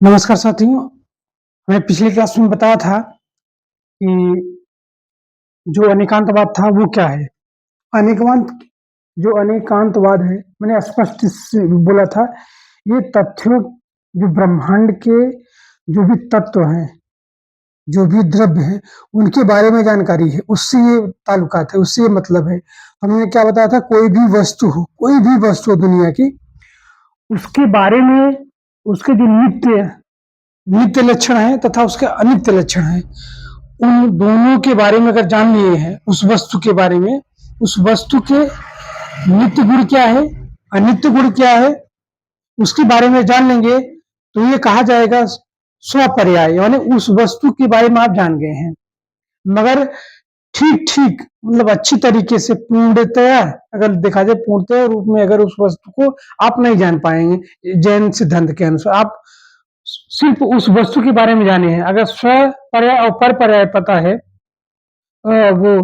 नमस्कार साथियों, मैं पिछली क्लास में बताया था कि जो अनेकांतवाद था वो क्या है? अनेकवांत जो अनेकांतवाद है, मैंने स्पष्ट से बोला था, ये तथ्यों जो ब्रह्मांड के जो भी तत्व हैं, जो भी द्रव्य हैं, उनके बारे में जानकारी है, उससे ये ताल्लुकात है, उससे ये मतलब है। हमने क्या बताया था, कोई भी वस्तु हो दुनिया की, उसके बारे में उसके जो नित्य लक्षण है तथा उसके अनित्य लक्षण है, उन दोनों के बारे में अगर जान लिए हैं, उस वस्तु के बारे में, उस वस्तु के नित्य गुण क्या है, अनित्य गुण क्या है, उसके बारे में जान लेंगे तो ये कहा जाएगा स्वपर्याय, यानी उस वस्तु के बारे में आप जान गए हैं। मगर ठीक ठीक मतलब अच्छी तरीके से पूर्णतया अगर देखा जाए, पूर्णतया रूप में अगर उस वस्तु को आप नहीं जान पाएंगे जैन सिद्धांत के अनुसार। आप सिर्फ उस वस्तु के बारे में जाने हैं। अगर स्व पर्याय और पर पर्याय पता है, वो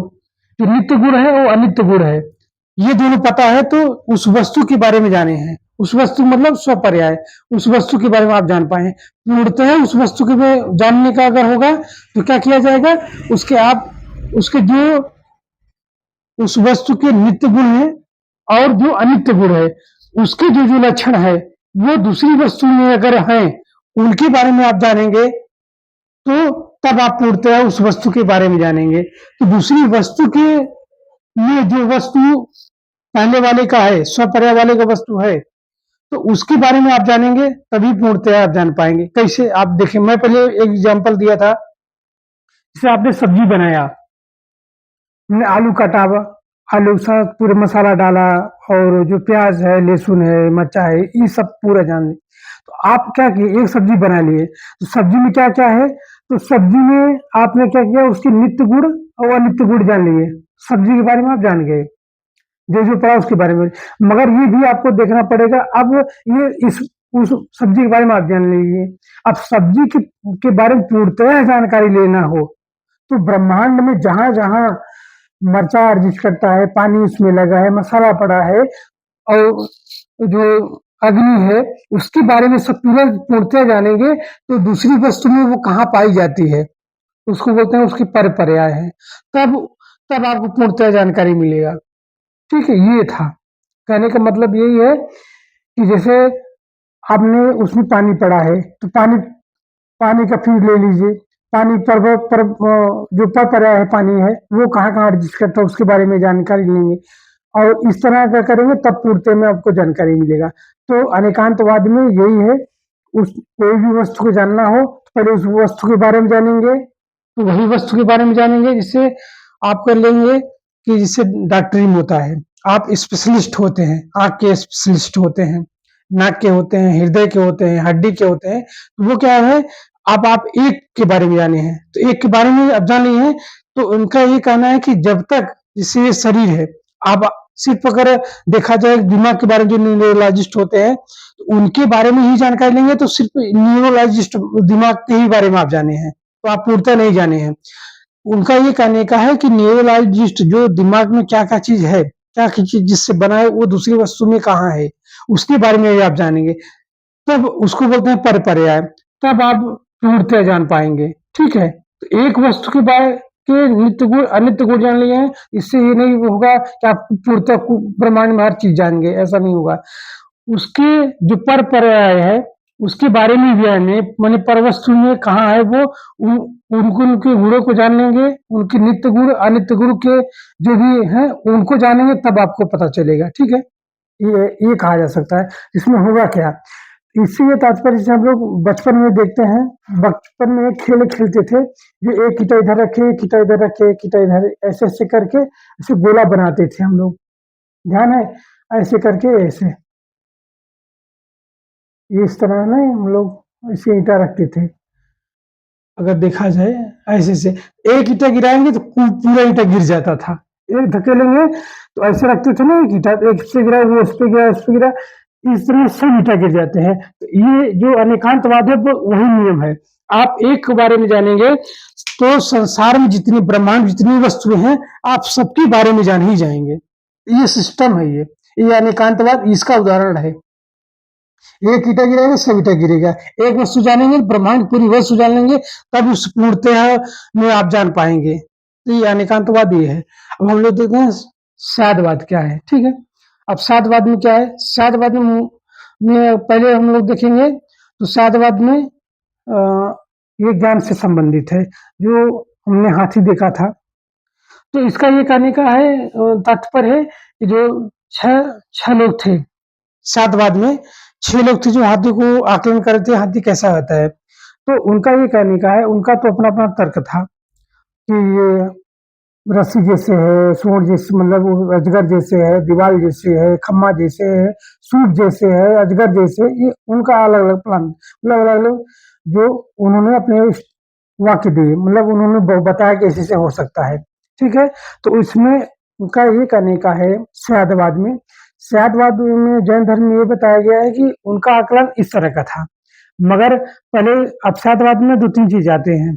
जो नित्य गुण है वो अनित्य गुण है, ये दोनों पता है, तो उस वस्तु के बारे में जाने हैं। उस वस्तु मतलब स्वपर्याय, उस वस्तु के बारे में आप जान पाए। पूर्णतः उस वस्तु के जानने का अगर होगा तो क्या किया जाएगा, उसके जो उस वस्तु के नित्य गुण है और जो अनित्य गुण है, उसके जो जो लक्षण है वो दूसरी वस्तु में अगर है, उनके बारे में आप जानेंगे तो तब आप पूर्णतः उस वस्तु के बारे में जानेंगे। तो दूसरी वस्तु के में जो वस्तु पहले वाले का है, स्वपर्याय वाले का वस्तु है, तो उसके बारे में आप जानेंगे तभी पूर्णतः आप जान पाएंगे। कैसे, आप देखें, मैं पहले एक एग्जांपल दिया था, जैसे आपने सब्जी बनाया, हमने आलू काटा, आलू साथ पूरे मसाला डाला, और जो प्याज है, लहसुन है, मिर्चा है, ये सब पूरा जान लें। तो आप क्या किए, एक सब्जी बना लिए, तो सब्जी में क्या क्या है, तो सब्जी में आपने क्या किया, उसके नित्य गुण और अनित्य गुण जान लिए, सब्जी के बारे में आप जान गए, जो जो पड़ा उसके बारे में। मगर ये भी आपको देखना पड़ेगा, अब ये इस उस सब्जी के बारे में आप जान लीजिए। अब सब्जी के बारे में पूर्णतः जानकारी लेना हो, तो ब्रह्मांड में जहां जहां मर्चा अर्जित करता है, पानी उसमें लगा है, मसाला पड़ा है, और जो अग्नि है उसके बारे में सब पूरा पूर्णतः जानेंगे, तो दूसरी वस्तु में वो कहाँ पाई जाती है, उसको बोलते हैं उसकी पर पर्याय है। तब तब आपको पूर्णतः जानकारी मिलेगा। ठीक है, ये था कहने का मतलब, यही है कि जैसे आपने उसमें पानी पड़ा है, तो पानी पानी का फीड ले लीजिए, पानी जो पर पर्याय है, पानी है, वो कहाँ कहाँ एडजस्ट करता है उसके बारे में जानकारी लेंगे, और इस तरह का करेंगे तब पूर्णतः में आपको जानकारी मिलेगा। तो अनेकांतवाद में यही है, उस कोई भी वस्तु को जानना हो तो पहले उस वस्तु के बारे में जानेंगे, तो वही वस्तु के बारे में जानेंगे जिससे आप कर लेंगे कि जिससे डॉक्टरी में होता है, आप स्पेशलिस्ट होते हैं, आँख के स्पेशलिस्ट होते हैं, नाक के होते हैं, हृदय के होते हैं, हड्डी के होते हैं, तो वो क्या है, अब आप एक के बारे में जाने हैं, तो एक के बारे में अब जान लिए हैं, तो उनका ये कहना है कि जब तक जैसे ये शरीर है, आप सिर्फ अगर देखा जाए दिमाग के बारे में जो न्यूरोलॉजिस्ट होते हैं, तो उनके बारे में ही जानकारी लेंगे, तो सिर्फ न्यूरोलॉजिस्ट दिमाग के ही बारे में आप जाने हैं, तो आप पूर्णतः नहीं जाने हैं। उनका ये कहने का है कि न्यूरोलॉजिस्ट जो दिमाग में क्या क्या चीज है, क्या क्या चीज जिससे बना है, वो दूसरी वस्तु में कहाँ है, उसके बारे में भी आप जानेंगे, तब उसको बोलते हैं पर पर्याय, तब आप पूर्णतः जान पाएंगे। ठीक है, तो एक वस्तु के बारे के नित्य गुण अनित्य गुण जान लिए हैं, इससे ये नहीं होगा कि आप पूर्णतः ब्रह्मांड में हर चीज जानेंगे, ऐसा नहीं होगा। उसके जो पर पर्याय है उसके बारे में भी जाने, माने पर वस्तु में कहाँ है वो, उनके गुणों को जान लेंगे, उनके नित्य गुण अनित्य गुण के जो भी हैं उनको जानेंगे, तब आपको पता चलेगा। ठीक है, ये कहा जा सकता है। इसमें होगा क्या, इससे ये तात्पर्य, जैसे हम लोग बचपन में देखते हैं, बचपन में एक खेल खेलते थे, जो एक ईटा इधर रखे, एक ईटा इधर रखे, एक ईटा इधर, ऐसे ऐसे करके ऐसे गोला बनाते थे हम लोग, ध्यान है, ऐसे करके ऐसे, ये इस तरह ना हम लोग ऐसे ईटा रखते थे। अगर देखा जाए ऐसे से एक ईटा गिराएंगे तो पूरा ईटा गिर जाता था, एक धकेलेंगे तो ऐसे रखते थे ना, एक ईटा एक से गिरा, वो उस पे गिरा, उस पे गिरा, इस तरह सब ईटा गिर जाते हैं। तो ये जो अनेकांतवाद है वो वही नियम है। आप एक के बारे में जानेंगे तो संसार में जितनी ब्रह्मांड जितनी वस्तुएं हैं आप सबके बारे में जान ही जाएंगे। ये सिस्टम है, ये अनेकांतवाद इसका उदाहरण है। एक ईटा गिरेगा सब ईटा गिरेगा। एक वस्तु जानेंगे ब्रह्मांड पूरी वस्तु जान लेंगे तब उस पूर्णतः में आप जान पाएंगे। तो ये अनेकांतवाद ये है। अब हम लोग देखते हैं साध्यवाद क्या है। ठीक है, अब साध्यवाद में क्या है, साध्यवाद में पहले हम लोग देखेंगे तो साध्यवाद में ये ज्ञान से संबंधित है। जो हमने हाथी देखा था तो इसका ये कहने का है तात्पर्य है कि जो छह छह लोग थे साध्यवाद में, 6 लोग थे जो हाथी को आकलन कर रहे थे हाथी कैसा होता है। तो उनका ये कहने का है, उनका तो अपना अपना तर्क था कि ये रस्सी जैसे है, सूंड जैसे, मतलब वो अजगर जैसे है, दीवाल जैसे है, खम्मा जैसे है, सूट जैसे है, अजगर जैसे, ये उनका अलग अलग प्लान, मतलब अलग अलग जो उन्होंने अपने वाक्य दिए, मतलब उन्होंने बताया कि ऐसे से हो सकता है। ठीक है, तो इसमें उनका ये कहने का है सयादवाद में, सयादवाद में जैन धर्म में ये बताया गया है कि उनका आकलन इस तरह का था। मगर पहले अवसादवाद में 2-3 चीज आते हैं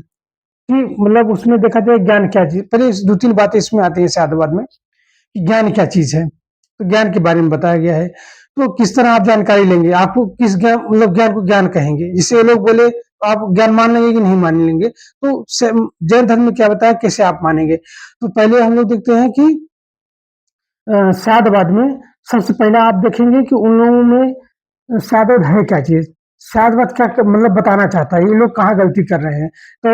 कि मतलब उसमें देखा जाए ज्ञान क्या चीज, पहले 2-3 बातें इसमें आती है सयादवाद में कि ज्ञान क्या चीज है। तो ज्ञान के बारे में बताया गया है। तो किस तरह आप जानकारी लेंगे, आपको किस ज्ञान, मतलब ज्ञान को ज्ञान कहेंगे, जिसे लोग बोले तो आप ज्ञान मान लेंगे कि नहीं मान लेंगे। तो जैन धर्म में क्या बताया, कैसे आप मानेंगे। तो पहले हम लोग देखते हैं कि साधवाद में सबसे पहले आप देखेंगे कि उन लोगों में साधव है क्या चीज, साधवाद क्या मतलब बताना चाहता है, ये लोग कहाँ गलती कर रहे हैं। तो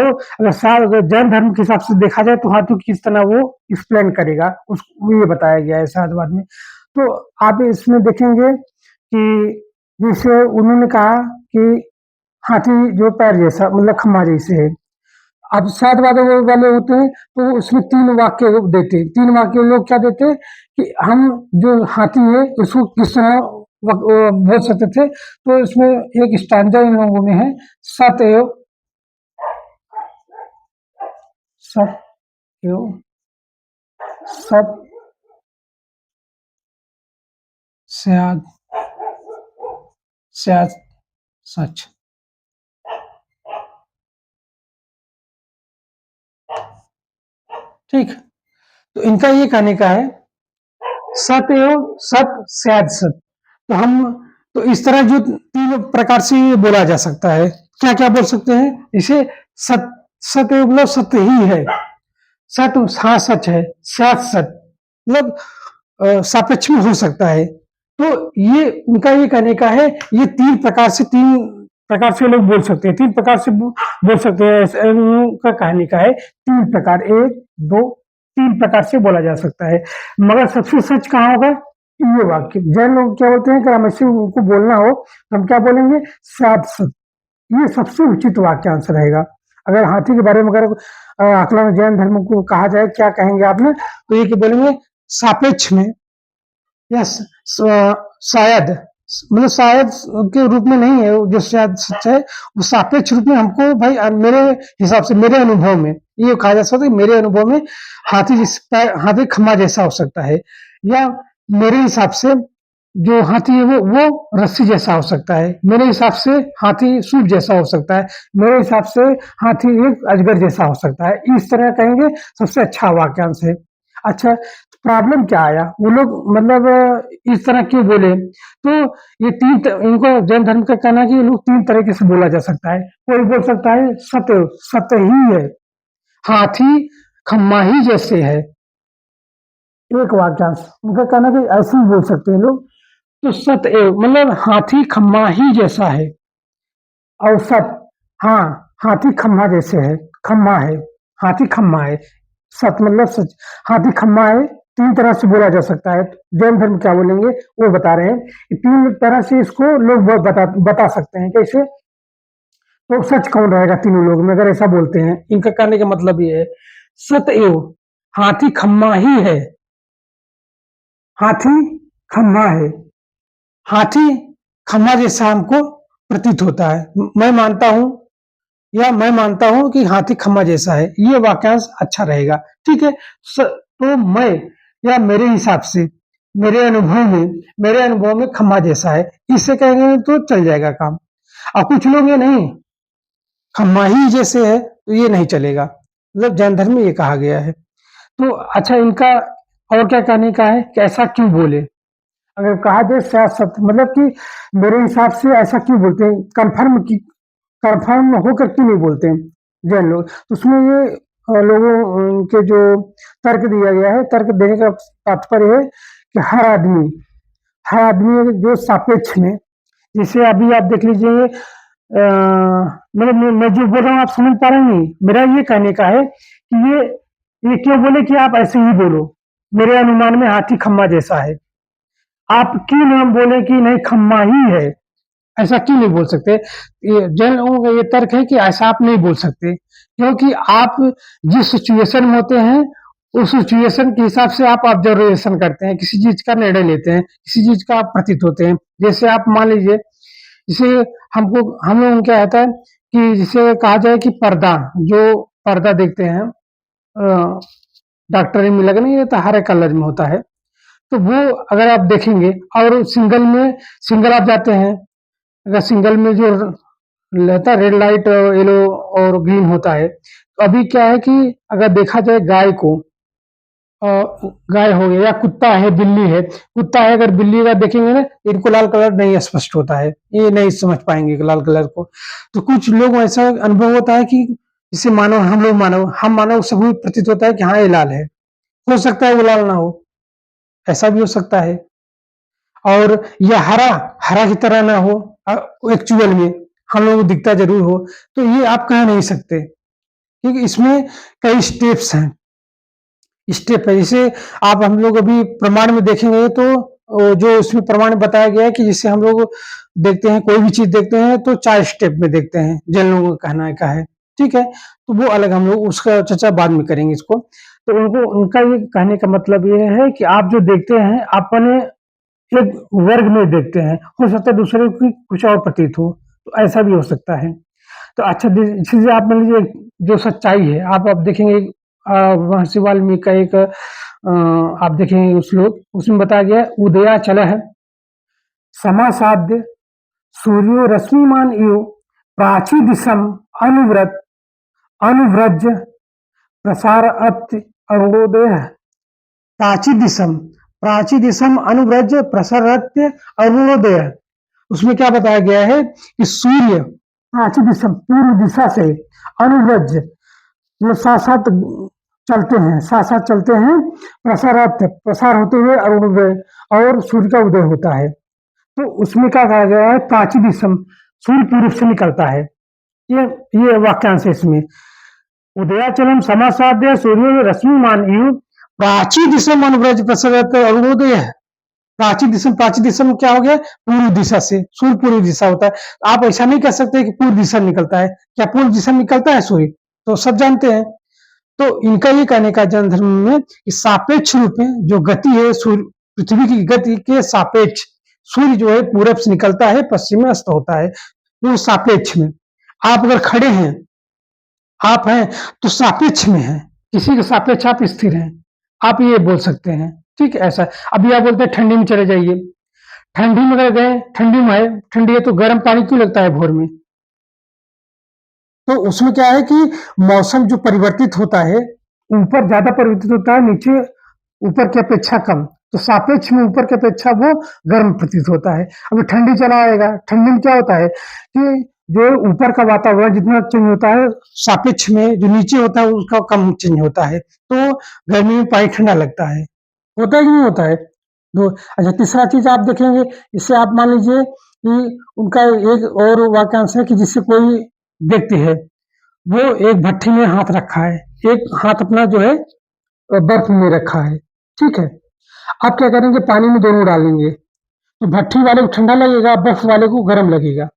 अगर जैन धर्म के हिसाब से देखा जाए तो हाथों किस तरह वो एक्सप्लेन करेगा उसको ये बताया गया है साधवाद में। तो आप इसमें देखेंगे कि जैसे उन्होंने कहा कि हाथी जो पैर जैसा, मतलब खम्मा जैसे है। अब साधवाद वाले होते हैं तो उसमें 3 वाक्य देते हैं। 3 वाक्य लोग क्या देते हैं कि हम जो हाथी है उसको किस तरह बोल सकते थे। तो इसमें एक स्टैंजा इन लोगों में है, सतएव सतएव सत स्याद स्याद सच। ठीक, तो इनका ये कहने का है सत एवं सत स्याद सत। तो हम तो इस तरह जो 3 प्रकार से ये बोला जा सकता है। क्या क्या बोल सकते हैं इसे, सत सत मतलब सत्य ही है, सत हाँ सच है, सात सत मतलब सापेक्ष में हो सकता है। तो ये उनका ये कहने का है, ये 3 प्रकार से लोग बोल सकते हैं, 3 प्रकार से बोल सकते हैं। उनका कहने का है 3 प्रकार, 1 2 3 प्रकार से बोला जा सकता है। मगर सबसे सच कहाँ होगा, ये वाक्य। जैन लोग क्या बोलते हैं कि हम ऐसे उनको बोलना हो तो हम क्या बोलेंगे, सात सत। ये सबसे उचित वाक्यांश रहेगा। अगर हाथी के बारे में अगर आकलन जैन धर्म को कहा जाए, क्या कहेंगे आपने, तो ये बोलेंगे सापेक्ष में, यस शायद, मतलब शायद के रूप में नहीं है जो शायद सच है, वो सापेक्ष रूप में हमको भाई मेरे हिसाब से, मेरे अनुभव में ये कहा जा सकता है, मेरे अनुभव में हाथी खम्मा जैसा हो सकता है, या मेरे हिसाब से जो हाथी है वो रस्सी जैसा हो सकता है, मेरे हिसाब से हाथी सूप जैसा हो सकता है, मेरे हिसाब से हाथी एक अजगर जैसा हो सकता है। इस तरह कहेंगे सबसे अच्छा वाक्यांश है। अच्छा, प्रॉब्लम क्या आया, वो लोग मतलब इस तरह क्यों बोले, तो ये इनको जैन धर्म का कहना है कि ये लोग 3 तरीके से बोला जा सकता है। कोई बोल सकता है सत्य सत्य ही है, हाथी खम्मा ही जैसे है, एक वाक्यांश। उनका कहना है कि ऐसे ही बोल सकते हैं लोग। तो सत एव मतलब हाथी खम्मा ही जैसा है, और सत हाँ, हाथी खम्मा जैसे है, खम्मा है, हाथी खम्मा है, सत मतलब सच, हाथी खम्मा है। 3 तरह से बोला जा सकता है। जैन धर्म क्या बोलेंगे वो बता रहे हैं कि 3 तरह से इसको लोग बता सकते हैं। कैसे, तो सच कौन रहेगा तीनों लोग में अगर ऐसा बोलते हैं। इनका कहने का मतलब ये है सत एव हाथी खम्मा ही है, हाथी खम्मा है, हाथी खम्मा जैसा हमको प्रतीत होता है। मैं मानता हूं, या मैं मानता हूं कि हाथी खम्मा जैसा है, ये वाक्यांश अच्छा रहेगा। ठीक है, तो मैं या मेरे हिसाब से, मेरे अनुभव में खम्मा जैसा है, इससे कहेंगे तो चल जाएगा काम। और कुछ लोग ये नहीं, खम्मा ही जैसे है तो ये नहीं चलेगा, मतलब जैन धर्म में ये कहा गया है। तो अच्छा, इनका और क्या कहने का है कि ऐसा क्यों बोले। अगर कहा जाए शायद सत्य, मतलब कि मेरे हिसाब से ऐसा क्यों बोलते हैं, कंफर्म होकर क्यों नहीं बोलते हैं जैन लोग। तो उसमें ये के जो तर्क दिया गया है, तर्क देने का तात्पर्य है कि हर आदमी जो सापेक्ष में, जैसे अभी आप देख लीजिए, मतलब मैं जो बोल रहा हूँ आप समझ पा रहे हैं नहीं? मेरा ये कहने का है कि ये क्यों बोले कि आप ऐसे ही बोलो, मेरे अनुमान में हाथी खम्मा जैसा है। आप क्यों ना बोले कि नहीं खम्मा ही है, ऐसा क्यों नहीं बोल सकते? ये जैन लोगों का ये तर्क है कि ऐसा आप नहीं बोल सकते, क्योंकि आप जिस सिचुएशन में होते हैं, उस सिचुएशन के हिसाब से आप ऑब्जर्वेशन करते हैं, किसी चीज का निर्णय लेते हैं, किसी चीज का आप प्रतीत होते हैं। जैसे आप मान लीजिए, जैसे हम लोगों को क्या होता है कि जिसे कहा जाए कि जो पर्दा देखते हैं, डॉक्टरी में लग नहीं रहता, हरे कलर में होता है, तो वो अगर आप देखेंगे, और सिंगल आप जाते हैं, अगर सिंगल में जो रहता है रेड लाइट, येलो और ग्रीन होता है, तो अभी क्या है कि अगर देखा जाए अ, गाय हो गया या कुत्ता है, बिल्ली है, अगर बिल्ली का देखेंगे ना, इनको लाल कलर नहीं स्पष्ट होता है, ये नहीं समझ पाएंगे कि लाल कलर को। तो कुछ लोग ऐसा अनुभव होता है कि जिसे हम मानव से भी प्रतीत होता है कि हाँ ये लाल है, हो सकता है वो लाल ना हो, ऐसा भी हो सकता है। और यह हरा की तरह ना हो, एक्चुअल में हम लोगों को दिखता जरूर हो, तो ये आप कह नहीं सकते, क्योंकि इसमें कई स्टेप है। जैसे आप हम लोग अभी प्रमाण में देखेंगे, तो जो इसमें प्रमाण बताया गया है कि जिससे हम लोग देखते हैं, कोई भी चीज देखते हैं तो 4 स्टेप में देखते हैं, जिन लोगों का कहना का है, ठीक है। तो वो अलग, हम लोग उसका चर्चा बाद में करेंगे इसको। तो उनका ये कहने का मतलब ये है कि आप जो देखते हैं, अपने एक वर्ग में देखते हैं, हो सकता है दूसरे की कुछ और प्रतीत हो, तो ऐसा भी हो सकता है। तो अच्छा, चीजें आप मान लीजिए, जो सच्चाई है, आप देखेंगे, महर्षि वाल्मीकि का एक आप देखेंगे श्लोक, उसमें बताया गया है, उदयाचल है समासाद्य सूर्यो रश्मिमान इव प्राची दिशम अनुव्रत अनुव्रज प्रसार अरुणोदय। प्राची दिशम अनुव्रज प्रसरत्य अरुणोदय। उसमें क्या बताया गया है कि सूर्य प्राची दिशम, पूर्व दिशा से, अनुव्रज मतलब साथ साथ चलते हैं, प्रसार होते हुए अरुणोदय, और सूर्य का उदय होता है। तो उसमें क्या कहा गया है, प्राची दिशम, सूर्य पूर्व से निकलता है। ये वाक्यांश है इसमें, उदयाचलम समासाद्य सूर्य रश्मिमान इव प्राची दिशम अनुव्रज प्रसरत अरुणोदय। प्राची दिशा में क्या हो गया, पूर्व दिशा से, सूर्य पूर्व दिशा होता है। आप ऐसा नहीं कह सकते कि पूर्व दिशा निकलता है, क्या पूर्व दिशा निकलता है सूर्य, तो सब जानते हैं। तो इनका ये कहने का जैन धर्म में कि सापेक्ष रूप में जो गति है, सूर्य पृथ्वी की गति के सापेक्ष, सूर्य जो है पूरब से निकलता है, पश्चिम में अस्त होता है, तो सापेक्ष में आप अगर खड़े हैं, आप हैं तो सापेक्ष में है, किसी के सापेक्ष आप स्थिर हैं, आप ये बोल सकते हैं, ठीक है। ऐसा अभी आप बोलते हैं ठंडी में चले जाइए, ठंडी में अगर गए, ठंडी है तो गर्म पानी क्यों लगता है भोर में, तो उसमें क्या है कि मौसम जो परिवर्तित होता है, ऊपर ज्यादा परिवर्तित होता है, नीचे ऊपर की अपेक्षा कम, तो सापेक्ष में ऊपर की अपेक्षा वो गर्म प्रतीत होता है। अभी ठंडी चला आएगा, ठंडी में क्या होता है कि जो ऊपर का वातावरण जितना चेंज होता है, सापेक्ष में जो नीचे होता है उसका कम चेंज होता है, तो गर्मी में पानी ठंडा लगता है, होता है कि नहीं होता है। दो, अच्छा, तीसरा चीज आप देखेंगे, इससे आप मान लीजिए कि उनका एक और वाक्यांश है कि जिससे कोई व्यक्ति है, वो एक भट्टी में हाथ रखा है, एक हाथ अपना जो है बर्फ में रखा है, ठीक है। आप क्या करेंगे, पानी में दोनों डालेंगे, तो भट्टी वाले को ठंडा लगेगा, बर्फ वाले को गर्म लगेगा।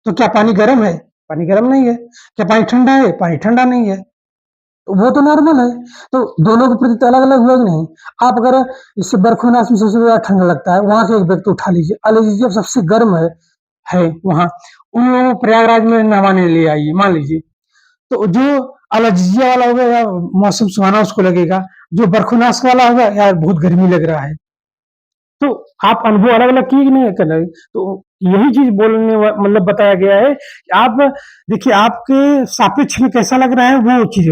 तो क्या पानी गर्म है, पानी गर्म नहीं है। क्या पानी ठंडा है, पानी ठंडा नहीं है। तो वो तो नॉर्मल है। तो दोनों के प्रति अलग अलग हुआ कि नहीं। आप अगर इससे बर्फनाश में सबसे ज्यादा ठंडा लगता है, वहां से एक व्यक्ति उठा लीजिए, लीजिए सबसे गर्म है वहां, उन लोगों को प्रयागराज में नहाने ले आइए, मान लीजिए, तो जो अलर्जिया वाला होगा या मौसम सुहाना उसको लगेगा, जो बरखुनाश वाला होगा यार बहुत गर्मी लग रहा है। तो आप अनुभव अलग अलग किए कि नहीं कर रहे, तो यही चीज मतलब बताया गया है कि आप देखिए आपके सापेक्ष में कैसा लग रहा है वो चीज,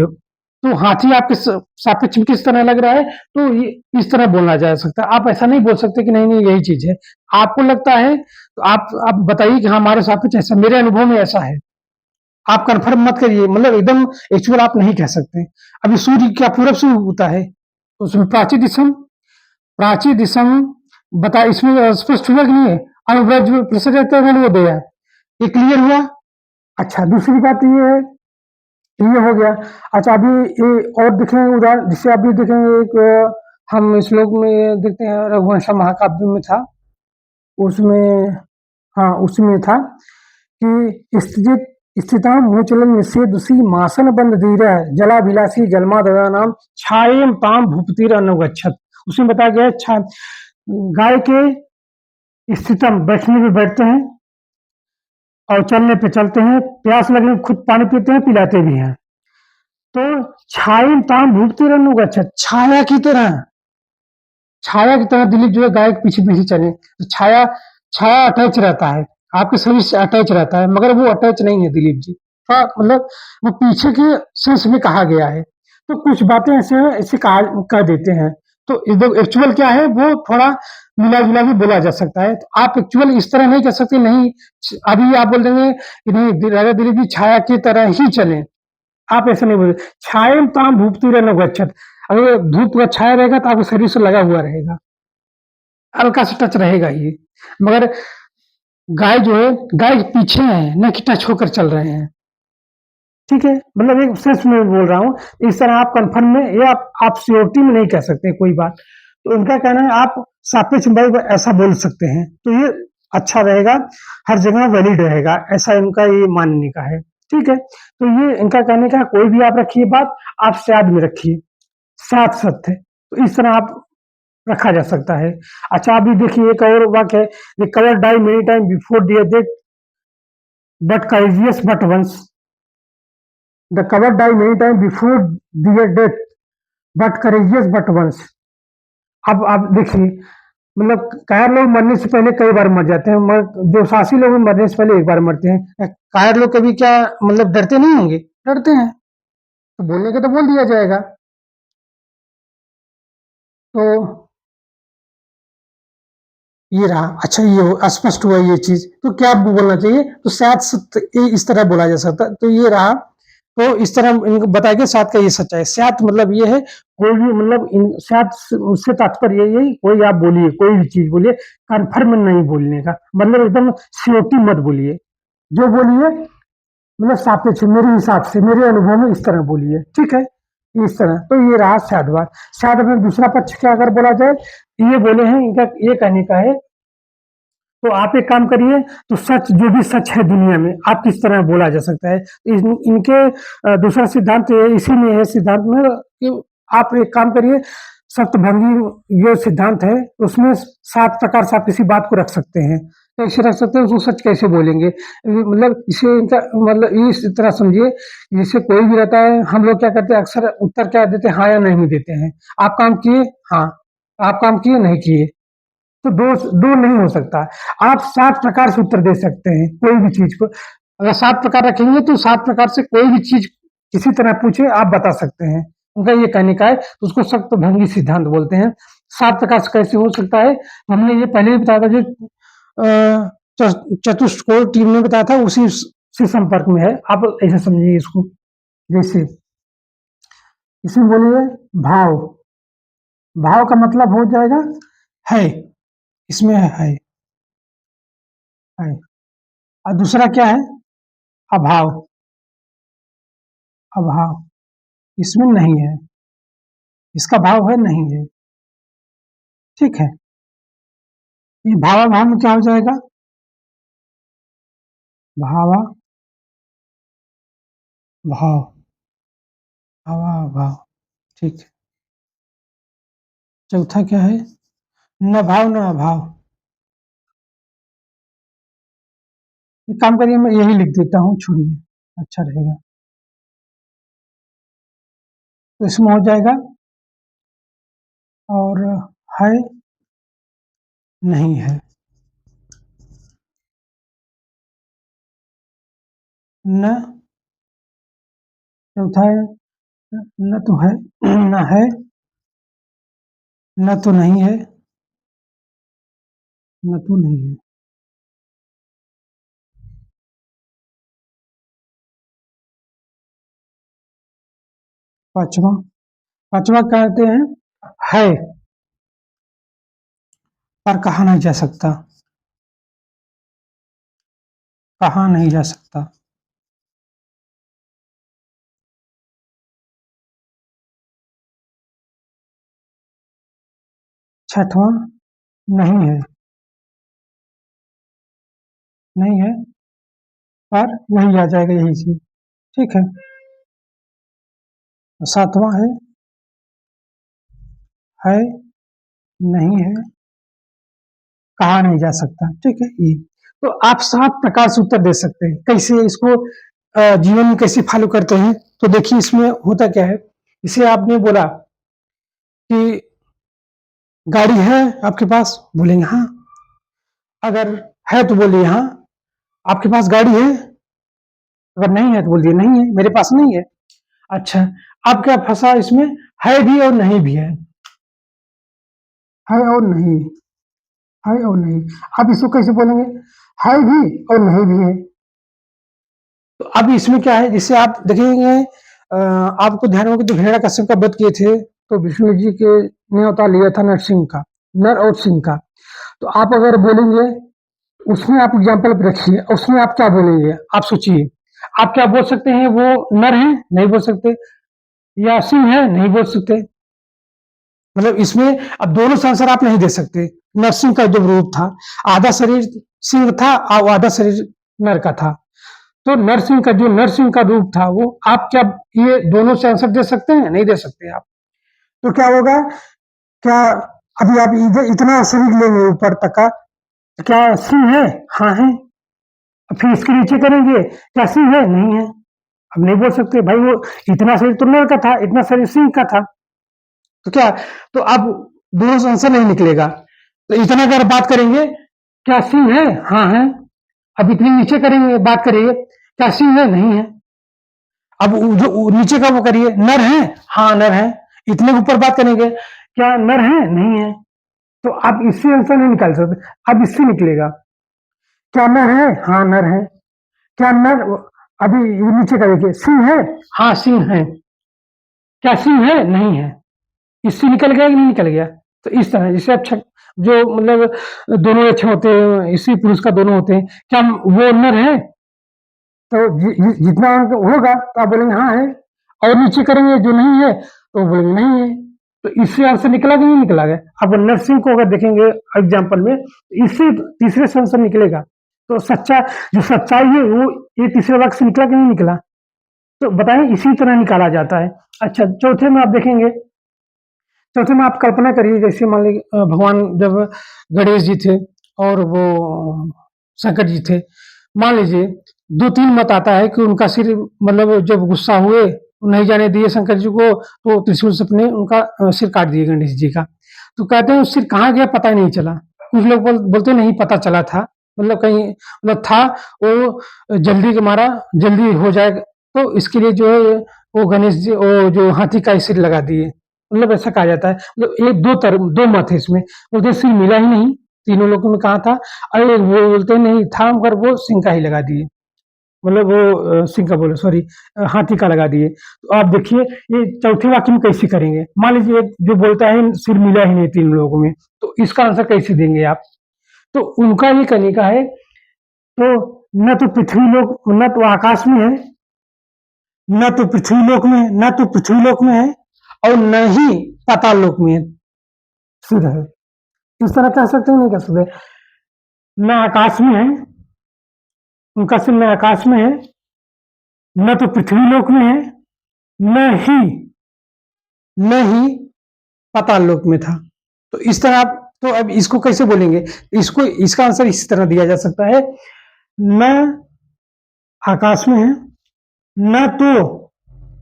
तो हाथी आपके सापेक्ष में किस तरह लग रहा है, तो ये इस तरह बोलना जा सकता है। आप ऐसा नहीं बोल सकते कि नहीं नहीं यही चीज है। आपको लगता है तो आप बताइए कि हाँ हमारे सापेक्ष ऐसा, मेरे अनुभव में ऐसा है। आप कंफर्म मत करिए, मतलब एकदम एक्चुअल आप नहीं कह सकते। अभी सूर्य क्या पूरब से उगता है, तो उसमें प्राची दिशम बता, इसमें स्पष्ट हुआ कि नहीं है। अनुव्रज प्रसन्न वो दया, ये क्लियर हुआ। अच्छा, दूसरी बात ये है, ये हो गया। अच्छा, अभी ये और देखेंगे उदाहरण, जिससे अभी देखेंगे एक हम श्लोक में देखते हैं, रघुवंश महाकाव्य में था, उसमें, हाँ उसमें था कि स्थित स्थितां भूचलन निषेधुषी मासन बंद धीर जलाभिलाषी जलमादया नाम छायेम ताम भूपतिर अनुगच्छत। उसमें बताया गया गाय के स्थितम बैठने पे बैठते हैं और चलने पे चलते हैं, प्यास लगने पे खुद पानी पीते हैं, पिलाते भी हैं। तो छायेम ताम भूपतिर अनुगच्छत, छाया की तरह दिलीप जो है गाय के पीछे पीछे चले। तो छाया छाया अटैच रहता है, आपके शरीर से अटैच रहता है, मगर वो अटैच नहीं है दिलीप जी। थोड़ा मतलब वो पीछे के सेंस में कहा गया है। तो कुछ बातें ऐसे ऐसे कहा कह देते हैं। तो एक्चुअल क्या है वो थोड़ा मिला जुला भी बोला जा सकता है। तो आप एक्चुअल इस तरह नहीं कह सकते, नहीं अभी आप बोल देंगे कि नहीं राजा दिलीप जी छाया की तरह ही चले, आप ऐसे नहीं बोले। छाया ताम भूपति रहना गच्छत, अगर धूप का छाया रहेगा तो आपके शरीर से लगा हुआ रहेगा, हल्का सा टच रहेगा ही। मगर गाय जो है, गाय के पीछे है, न कि टच होकर चल रहे हैं। ठीक है, मतलब एक सेंस में बोल रहा हूँ। इस तरह आप कन्फर्म में या आप श्योरिटी में नहीं कह सकते कोई बात। तो उनका कहना है आप सापेक्ष बल ऐसा बोल सकते हैं, तो ये अच्छा रहेगा, हर जगह वैलिड रहेगा, ऐसा इनका ये मानने का है। ठीक है, तो ये इनका कहने का, कोई भी आप रखिए बात, आप शायद में रखिए, सात सत्य, तो इस तरह आप रखा जा सकता है। अच्छा, अभी देखिए एक और वाक्य है, the coward die many time before their death but courageous but once. The coward die many time before their death but courageous but once. अब आप देखिए, मतलब कायर लोग मरने से पहले कई बार मर जाते हैं, जो साहसी लोग मरने से पहले एक बार मरते हैं। कायर लोग कभी क्या मतलब डरते नहीं होंगे? डरते हैं, तो बोलने के तो बोल दिया जाएगा। तो ये रहा। अच्छा, ये स्पष्ट हुआ ये चीज, तो क्या बोलना चाहिए, तो सात सत्य इस तरह बोला जा सकता, तो ये रहा। तो इस तरह इनको बताया गया सात का ये सच्चा है। सात मतलब ये है, कोई भी मतलब सात उससे तात्पर्य यही, कोई आप बोलिए, कोई भी चीज बोलिए, कन्फर्म नहीं बोलने का मतलब, एकदम श्योरिटी मत बोलिए, जो बोलिए मतलब सापेक्ष, मेरे हिसाब से, मेरे अनुभव में इस तरह बोलिए। ठीक है, इस तरह। तो ये रहा साधवाद। साध में दूसरा पक्ष क्या अगर बोला जाए, ये बोले हैं, इनका ये कहने का है, तो आप एक काम करिए, तो सच, जो भी सच है दुनिया में, आप किस तरह बोला जा सकता है। इनके दूसरा सिद्धांत इसी में है, सिद्धांत में कि आप एक काम करिए, सप्तभंगी ये सिद्धांत है, उसमें सात प्रकार से आप किसी बात को रख सकते हैं। कैसे रख सकते हैं, उसको सच कैसे बोलेंगे, मतलब इसे इनका मतलब इस तरह समझिए, जैसे कोई भी रहता है, हम लोग क्या करते हैं अक्सर उत्तर क्या देते हैं, हाँ या नहीं देते हैं। आप काम किए, हाँ, आप काम किए, नहीं किए, तो दो दो नहीं हो सकता। आप सात प्रकार से उत्तर दे सकते हैं कोई भी चीज को। अगर सात प्रकार रखेंगे तो सात प्रकार से कोई भी चीज किसी तरह पूछे आप बता सकते हैं। उनका ये कहने का है, तो उसको सख्त भंगी सिद्धांत बोलते हैं। सात प्रकार से कैसे हो सकता है, हमने ये पहले भी बताया था, जो चतुष्कोण टीम ने बताया था, उसी से संपर्क में है। आप ऐसे समझिए इसको, जैसे इसमें बोलिए भाव, भाव का मतलब हो जाएगा है, इसमें है। और दूसरा क्या है, अभाव, अभाव इसमें नहीं है, इसका भाव है नहीं है। ठीक है, ये भावाभाव में क्या हो जाएगा, भावा भाव, भावाभाव। ठीक है, चौथा क्या है, न भाव न अभाव। एक काम करिए, मैं यही लिख देता हूँ, छोड़िए, अच्छा रहेगा। तो इसमें हो जाएगा, और है नहीं है, न, चौथा है न तो है, न है, न तो नहीं है, न तो नहीं है। पांचवा, पांचवा कहते हैं है पर कहा नहीं जा सकता, कहा नहीं जा सकता। छठवां नहीं है, नहीं है पर वही आ जाएगा यही चीज। ठीक है। सातवां है, नहीं है, कहा नहीं जा सकता। ठीक है ये। तो आप 7 प्रकार से उत्तर दे सकते हैं। कैसे इसको जीवन में कैसे फॉलो करते हैं? तो देखिए इसमें होता क्या है, इसे आपने बोला कि गाड़ी है आपके पास, बोलेंगे हाँ। अगर है तो बोलिए हाँ, आपके पास गाड़ी है। अगर नहीं है तो बोलिए नहीं है, मेरे पास नहीं है। अच्छा, अब क्या फंसा इसमें, है भी और नहीं भी है और नहीं, है और नहीं। अब इसको कैसे बोलेंगे, है भी और नहीं भी है। तो अब इसमें क्या है, जिससे आप देखेंगे आपको ध्यान होगा कि जो हिरण्यकश्यप का वध किए थे, तो विष्णु जी के ने अवतार लिया था नरसिंह का, नर और सिंह का। तो आप अगर बोलेंगे, उसमें आप एग्जाम्पल रखिए, उसमें आप क्या बोलेंगे, आप सोचिए। आप क्या बोल सकते हैं, वो नर है, नहीं बोल सकते, या सिंह है, नहीं बोल सकते। मतलब इसमें अब दोनों से आंसर आप नहीं दे सकते। नरसिंह का जो रूप था, आधा शरीर सिंह था और आधा शरीर नर का था। तो नरसिंह का जो नरसिंह का रूप था, वो आप क्या ये दोनों से आंसर दे सकते हैं? नहीं दे सकते आप। तो क्या होगा, क्या अभी आप इधर इतना शरीर लेंगे ऊपर तक का, क्या सिंह है? हाँ है। फिर इसके नीचे करेंगे, क्या सिंह है? नहीं है। अब नहीं बोल सकते भाई, वो इतना शरीर तो नर का था, इतना शरीर सिंह का था। तो क्या, तो अब दोनों से आंसर नहीं निकलेगा। तो इतना अगर बात करेंगे, क्या सिंह है? हाँ है। अब इतने नीचे करेंगे, बात करिए, क्या सिंह है? नहीं है। अब जो नीचे का वो करिए, नर है? हाँ नर है। इतने के ऊपर बात करेंगे, क्या नर है? नहीं है। तो आप इससे आंसर नहीं निकाल सकते। अब इससे निकलेगा, क्या नर है? हाँ नर है। क्या नर, अभी नीचे का देखिए, सिंह है? हाँ सिंह है। क्या सिंह है? नहीं है। इससे निकल गया कि नहीं निकल गया? तो इस तरह जैसे अच्छा, जो मतलब दोनों अच्छे होते हैं, स्त्री पुरुष का दोनों होते हैं, क्या वो नर है? तो जितना होगा तो आप बोलेंगे हाँ है। और नीचे करेंगे जो नहीं है तो बोलेंगे नहीं है। तो इससे आंसर निकला कि नहीं निकला गया? अब नर्सिंग को अगर देखेंगे एग्जाम्पल में, इससे तीसरे से आंसर निकलेगा। तो सच्चा, जो सच्चाई है वो ये तीसरे वाक्य से निकला कि नहीं निकला? तो बताएं, इसी तरह निकाला जाता है। अच्छा, चौथे में आप देखेंगे, चौथे में आप कल्पना करिए, जैसे मान लीजिए भगवान जब गणेश जी थे और वो शंकर जी थे, मान लीजिए दो तीन मत आता है कि उनका सिर, मतलब जब गुस्सा हुए, नहीं जाने दिए शंकर जी को, तो त्रिशूल से अपने उनका सिर काट दिए गणेश जी का। तो कहते हैं सिर कहाँ गया पता ही नहीं चला। कुछ लोग बोलते नहीं पता चला था, मतलब कहीं मतलब था, वो जल्दी के मारा जल्दी हो जाएगा, तो इसके लिए जो है वो गणेश जी वो जो हाथी का ही सिर लगा दिए। मतलब ऐसा कहा जाता है। मतलब एक दो मत है इसमें, बोलते सिर मिला ही नहीं, तीनों लोगों ने कहा था। अरे वो बोलते नहीं था, मगर वो सिंह का ही लगा दिए, मतलब वो सिंह का बोले सॉरी, हाथी का लगा दिए। तो आप देखिए ये चौथे वाक्य में कैसे करेंगे। मान लीजिए एक जो बोलता है सिर मिला ही नहीं तीन लोगों में, तो इसका आंसर कैसे देंगे आप? तो उनका ये कहने का है, तो न तो पृथ्वी लोक, न तो आकाश में है, न तो पृथ्वी लोक में, न तो पृथ्वी लोक में है, और न ही पाताल लोक में सिर है। इस तरह कह सकते हैं, नहीं कह सकते? न आकाश में है, उनका सिर न आकाश में है, न तो पृथ्वी लोक में है, न ही न ही पाताल लोक में था। तो इस तरह आप, तो अब इसको कैसे बोलेंगे? इसको, इसका आंसर इस तरह दिया जा सकता है, न आकाश में है, न तो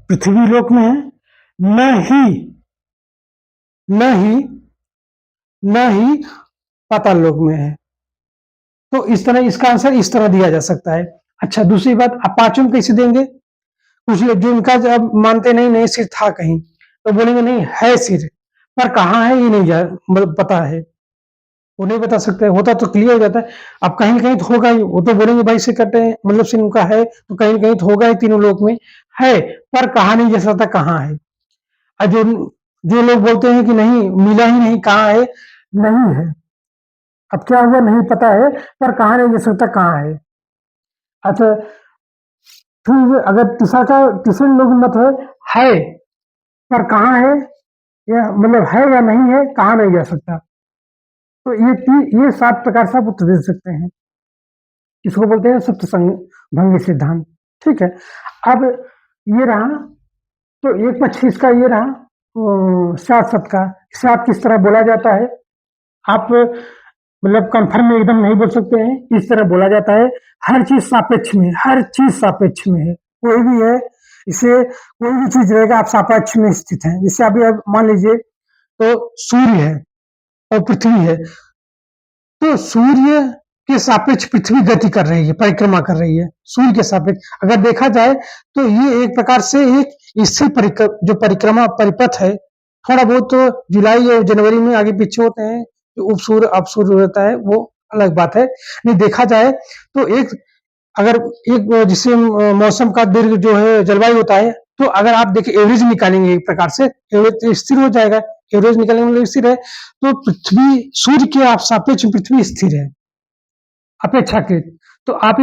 पृथ्वी लोक में है, न ही न ही न ही पाताल लोक में है। तो इस तरह इसका आंसर इस तरह दिया जा सकता है। अच्छा, दूसरी बात, आप पांचों कैसे देंगे? कुछ जो इनका जब मानते नहीं सिर था कहीं, तो बोलेंगे नहीं है सिर, पर कहाँ है ये नहीं मतलब पता है, वो नहीं बता सकते। होता तो क्लियर हो जाता है। अब कहीं कहीं तो होगा ही, वो तो बोलेंगे भाई सिर कटे हैं, मतलब सिर उनका है, तो कहीं कहीं तो होगा ही, तीनों लोक में है, पर कहा नहीं जा सकता कहाँ है। और जो जो लोग बोलते हैं कि नहीं मिला ही नहीं, कहाँ है, नहीं है। अब क्या हुआ नहीं पता है, पर कहा नहीं जा सकता कहाँ है। अच्छा, फिर अगर तीसरे लोग मत है, पर कहाँ है, या मतलब है या नहीं है, कहा नहीं जा सकता। तो ये 7 प्रकार से आप उत्तर दे सकते हैं। इसको बोलते हैं सप्तसंग भंगी सिद्धांत। ठीक है। अब ये रहा, तो एक पक्ष इसका ये रहा, सात सत का। सात किस तरह बोला जाता है, आप मतलब कंफर्म में एकदम नहीं बोल सकते हैं, इस तरह बोला जाता है। हर चीज सापेक्ष में, हर चीज सापेक्ष में है, कोई भी है, इसे कोई भी चीज रहेगा आप सापेक्ष में स्थित है। जैसे अभी आप मान लीजिए, तो सूर्य है और पृथ्वी है, तो सूर्य के सापेक्ष पृथ्वी गति कर रही है, परिक्रमा कर रही है, सूर्य के सापेक्ष अगर देखा जाए, तो ये एक प्रकार से एक स्थिर जो परिक्रमा परिपथ है। थोड़ा बहुत तो जुलाई और जनवरी में आगे पीछे होते हैं, जो उपसूर्य अपसूर्य रहता है, वो अलग बात है। नहीं देखा जाए तो एक, अगर एक जिससे मौसम का दीर्घ जो है जलवायु होता है, तो अगर आप देखिए एवरेज निकालेंगे एक प्रकार से, एवरेज तो स्थिर हो जाएगा, एवरेज निकालेंगे मतलब स्थिर है, तो पृथ्वी सूर्य के आप सापेक्ष पृथ्वी स्थिर है अपेक्षाकृत। तो आप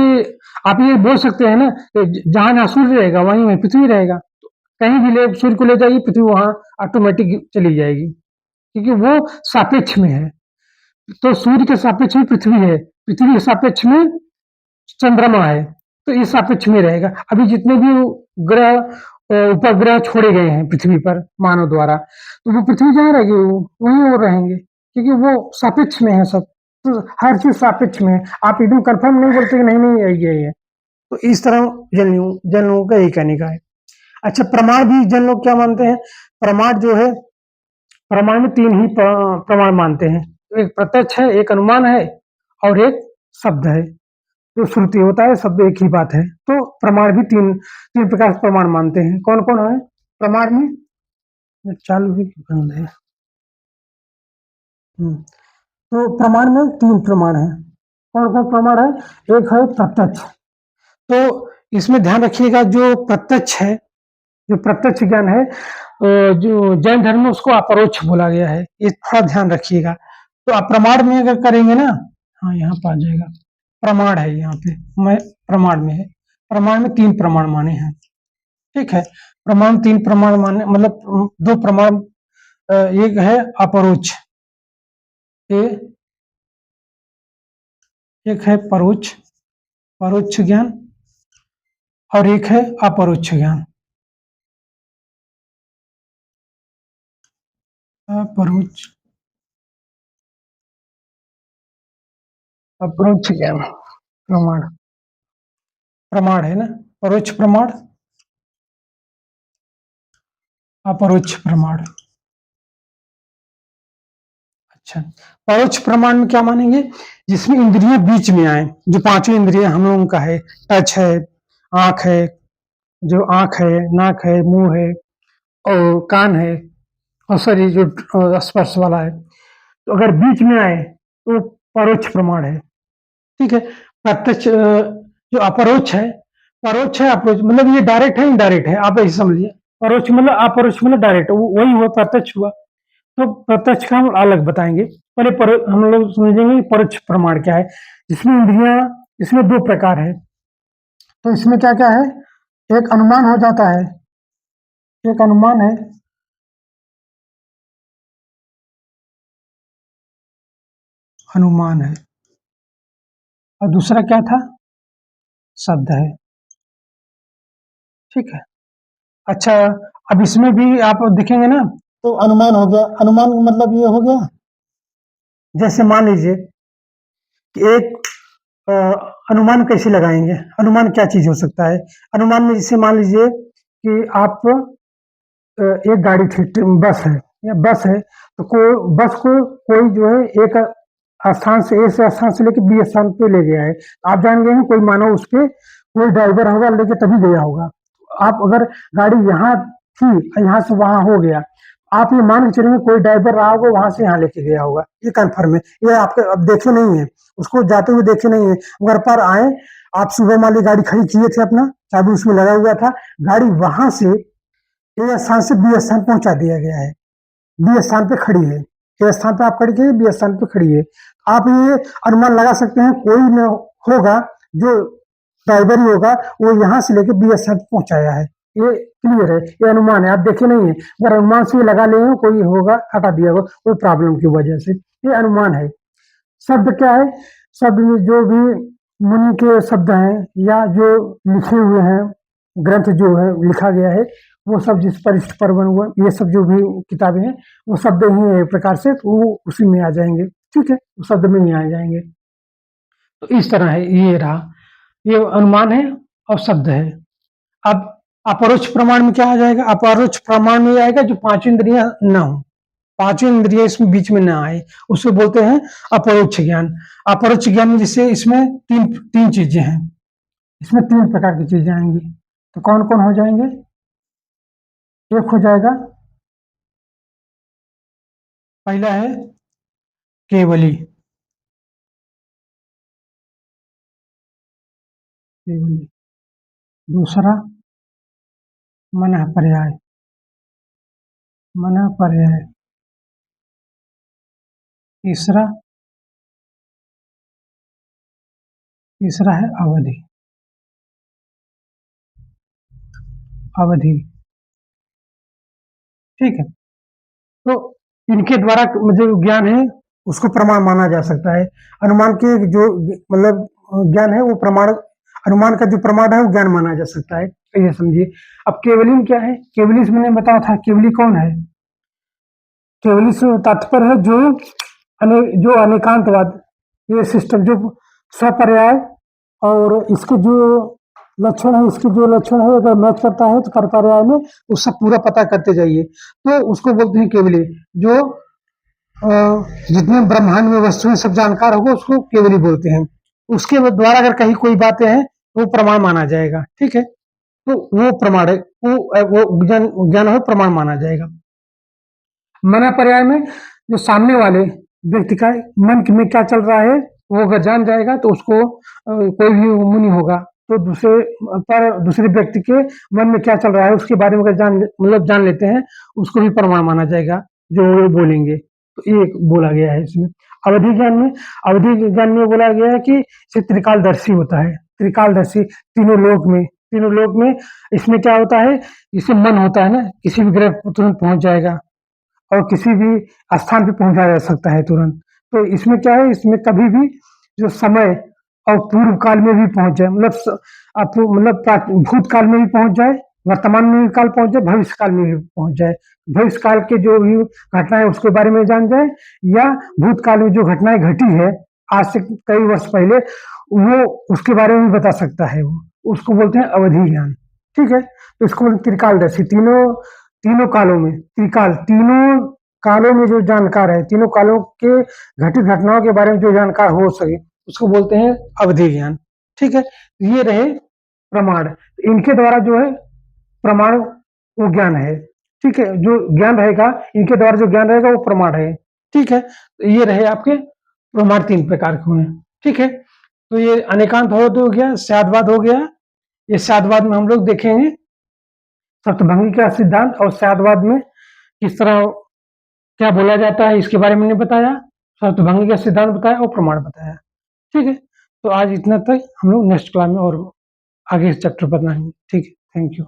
ये बोल सकते हैं ना, जहां जहां सूर्य रहेगा वहीं वहीं पृथ्वी रहेगा। तो कहीं भी ले सूर्य को ले जाइए, पृथ्वी वहां ऑटोमेटिक चली जाएगी, क्योंकि वो सापेक्ष में है। तो सूर्य के सापेक्ष में पृथ्वी है, पृथ्वी के सापेक्ष में चंद्रमा है, तो ये सापेक्ष में रहेगा। अभी जितने भी ग्रह उपग्रह छोड़े गए हैं पृथ्वी पर मानव द्वारा, तो वो पृथ्वी जहाँ रहेगी वहीं वो रहेंगे, क्योंकि वो सापेक्ष में है सब। तो हर चीज सापेक्ष में है, आप एकदम कंफर्म नहीं बोलते कि नहीं नहीं यही है। तो इस तरह जन लोगों का यही कहने का है। अच्छा, प्रमाण भी जन लोग क्या मानते हैं, प्रमाण जो है, प्रमाण में 3 ही प्रमाण मानते हैं। तो एक प्रत्यक्ष है, एक अनुमान है, और एक शब्द है। जो श्रुति होता है, शब्द एक ही बात है। तो प्रमाण भी तीन प्रकार से प्रमाण मानते हैं। कौन कौन है प्रमाण में, ये चालू भी बंद है। तो प्रमाण में 3 प्रमाण है। कौन कौन प्रमाण है, एक है प्रत्यक्ष। तो इसमें ध्यान रखिएगा, जो प्रत्यक्ष है, जो प्रत्यक्ष ज्ञान है, जो जैन धर्म में उसको अपरोक्ष बोला गया है, ये थोड़ा ध्यान रखिएगा। तो आप प्रमाण में अगर करेंगे ना, हाँ यहाँ पर आ जाएगा, प्रमाण है यहाँ पे, मैं प्रमाण में है, प्रमाण में 3 प्रमाण माने हैं। ठीक है, प्रमाण 3 प्रमाण माने मतलब 2 प्रमाण, एक है अपरोक्ष, एक है परोक्ष, परोक्ष ज्ञान, और एक है अपरोक्ष ज्ञान। अपरोक्ष अपरोक्ष ज्ञान प्रमाण, प्रमाण है ना, परोक्ष प्रमाण, अपरोक्ष प्रमाण। अच्छा, परोक्ष प्रमाण में क्या मानेंगे, जिसमें इंद्रियां बीच में आए, जो 5 इंद्रियां हम लोगों का है, टच है, आंख है, जो आंख है, नाक है, मुंह है, और कान है, और शरीर जो स्पर्श वाला है, तो अगर बीच में आए तो परोक्ष प्रमाण है। ठीक है। प्रत्यक्ष जो अपरोक्ष है, परोक्ष है अप्रोच, मतलब ये डायरेक्ट है इनडायरेक्ट है, आप ऐसे समझिए। परोक्ष मतलब अपरोक्ष मतलब डायरेक्ट, वही हुआ प्रत्यक्ष हुआ। तो प्रत्यक्ष का हम अलग बताएंगे, पहले हम लोग समझेंगे परोक्ष प्रमाण क्या है, जिसमें इंद्रियां, इसमें 2 प्रकार है। तो इसमें क्या क्या है, एक अनुमान हो जाता है, एक अनुमान है, अनुमान है, और दूसरा क्या था, शब्द है। ठीक है। अच्छा, अब इसमें भी आप देखेंगे ना, तो अनुमान हो गया, अनुमान का मतलब ये हो गया, जैसे मान लीजिए कि एक अनुमान कैसे लगाएंगे, अनुमान क्या चीज हो सकता है, अनुमान में जैसे मान लीजिए कि आप एक गाड़ी थी, बस है, या बस है, तो बस को कोई जो है एक स्थान से, ए से स्थान से लेके बी स्थान पे ले गया है, आप जान गए हैं कोई मानो उसके कोई ड्राइवर होगा लेके तभी गया होगा। आप अगर गाड़ी यहाँ थी, यहाँ से वहाँ हो गया, आप ये मान के चलेंगे कोई ड्राइवर रहा होगा वहाँ से यहाँ लेके गया होगा, ये कन्फर्म है। ये आपके अब देखे नहीं है, उसको जाते हुए देखे नहीं है, घर पर आए, आप सुबह मान ली गाड़ी खड़ी किए थे अपना, चाबी उसमें लगा हुआ था, गाड़ी वहां से ए स्थान से बी स्थान पहुंचा दिया गया है, बी स्थान पे खड़ी है, ए स्थान पे आप खड़ी की बी स्थान पे खड़ी है। आप ये अनुमान लगा सकते हैं कोई न होगा जो ड्राइवर ही होगा, वो यहाँ से लेके बी स्थान पे पहुंचाया है, ये क्लियर है, ये अनुमान है, आप देखे नहीं है, अगर अनुमान से लगा ले कोई होगा हटा दिया होगा कोई प्रॉब्लम की वजह से, ये अनुमान है। शब्द क्या है? शब्द में जो भी मुनि के शब्द हैं या जो लिखे हुए हैं, ग्रंथ जो है लिखा गया है, वो सब जिस परिष्ठ पर बन हुआ, ये सब जो भी किताबें हैं वो शब्द ही एक प्रकार से वो उसी में आ जाएंगे, ठीक है, वो शब्द में ही आ जाएंगे। तो इस तरह है, ये रहा, ये अनुमान है और शब्द है। अब अपरोक्ष प्रमाण में क्या आ जाएगा? अपरोक्ष प्रमाण में आएगा जो पांचों इंद्रियां न हो, पांचों इंद्रियां इसमें बीच में ना आए, उसे बोलते हैं अपरोक्ष ज्ञान। अपरोक्ष ज्ञान जिससे इसमें तीन तीन चीजें हैं, इसमें तीन प्रकार की चीजें आएंगी, तो कौन कौन हो जाएंगे? एक हो जाएगा, पहला है केवली, केवली। दूसरा मनः पर्याय, मनः पर्याय। तीसरा, तीसरा है अवधि, अवधि, ठीक है। तो इनके द्वारा जो ज्ञान है उसको प्रमाण माना जा सकता है। अनुमान के जो मतलब ज्ञान है वो प्रमाण, अनुमान का जो प्रमाण है वो ज्ञान माना जा सकता है, तो ये समझिए। अब केवली में क्या है? केवली से मैंने बताया था, केवली कौन है? केवली से तात्पर्य है जो अनेकांतवाद, ये सिस्टम जो सपर्याय और इसके जो लक्षण है, इसके जो लक्षण है अगर मैच करता है तो परपर्याय में उसका पूरा पता करते जाइए, तो उसको बोलते हैं केवली। जो जितने ब्रह्मांड में वस्तुएं सब जानकार होगा उसको केवली बोलते हैं। उसके द्वारा अगर कहीं कोई बातें हैं तो प्रमाण माना जाएगा, ठीक है, तो वो प्रमाण है, वो ज्ञान हो प्रमाण माना जाएगा। मना पर्याय में जो सामने वाले व्यक्ति का मन में क्या चल रहा है वो अगर जान जाएगा तो उसको कोई भी मुनि होगा तो दूसरे व्यक्ति के मन में क्या चल रहा है उसके बारे में अगर जान लेते हैं, उसको भी प्रमाण माना जाएगा जो वो बोलेंगे। तो ये बोला गया है इसमें। अवधि ज्ञान में, अवधि ज्ञान में बोला गया है कि इसे त्रिकालदर्शी होता है, त्रिकालदर्शी, तीनों लोक में इसमें क्या होता है, इससे मन होता है ना, किसी भी ग्रह पर तुरंत पहुंच जाएगा और किसी भी स्थान पे पहुंचा जा सकता है तुरंत। तो इसमें क्या है, इसमें कभी भी जो समय और पूर्व काल में भी पहुंच जाए, मतलब भूतकाल में भी पहुंच जाए, वर्तमान में भी काल पहुंच जाए, भविष्य काल में भी पहुंच जाए, भविष्य काल के जो भी घटनाएं उसके बारे में जान जाए, या भूतकाल में जो घटनाएं घटी है आज से कई वर्ष पहले वो उसके बारे में भी बता सकता है, वो उसको बोलते हैं अवधि ज्ञान, ठीक है। तो इसको त्रिकालदर्शी, तीनों कालों में, त्रिकाल, तीनों कालों में जो जानकार है, तीनों कालों के घटित घटनाओं के बारे में जो जानकार हो सके उसको बोलते हैं अवधि ज्ञान, ठीक है। ये रहे प्रमाण, इनके द्वारा जो है प्रमाण वो ज्ञान है, ठीक है, जो ज्ञान रहेगा इनके द्वारा जो ज्ञान रहेगा वो प्रमाण है, ठीक है। तो ये रहे आपके प्रमाण तीन प्रकार के हुए, ठीक है। तो ये अनेकांत हो गया, स्यादवाद हो गया, ये स्यादवाद में हम लोग देखेंगे सप्तभंगी का सिद्धांत और स्यादवाद में किस तरह क्या बोला जाता है इसके बारे में मैंने बताया, सप्तभंगी का सिद्धांत बताया और प्रमाण बताया, ठीक है। तो आज इतना तक, हम लोग नेक्स्ट क्लास में और आगे चैप्टर बताएंगे, ठीक है। Thank you.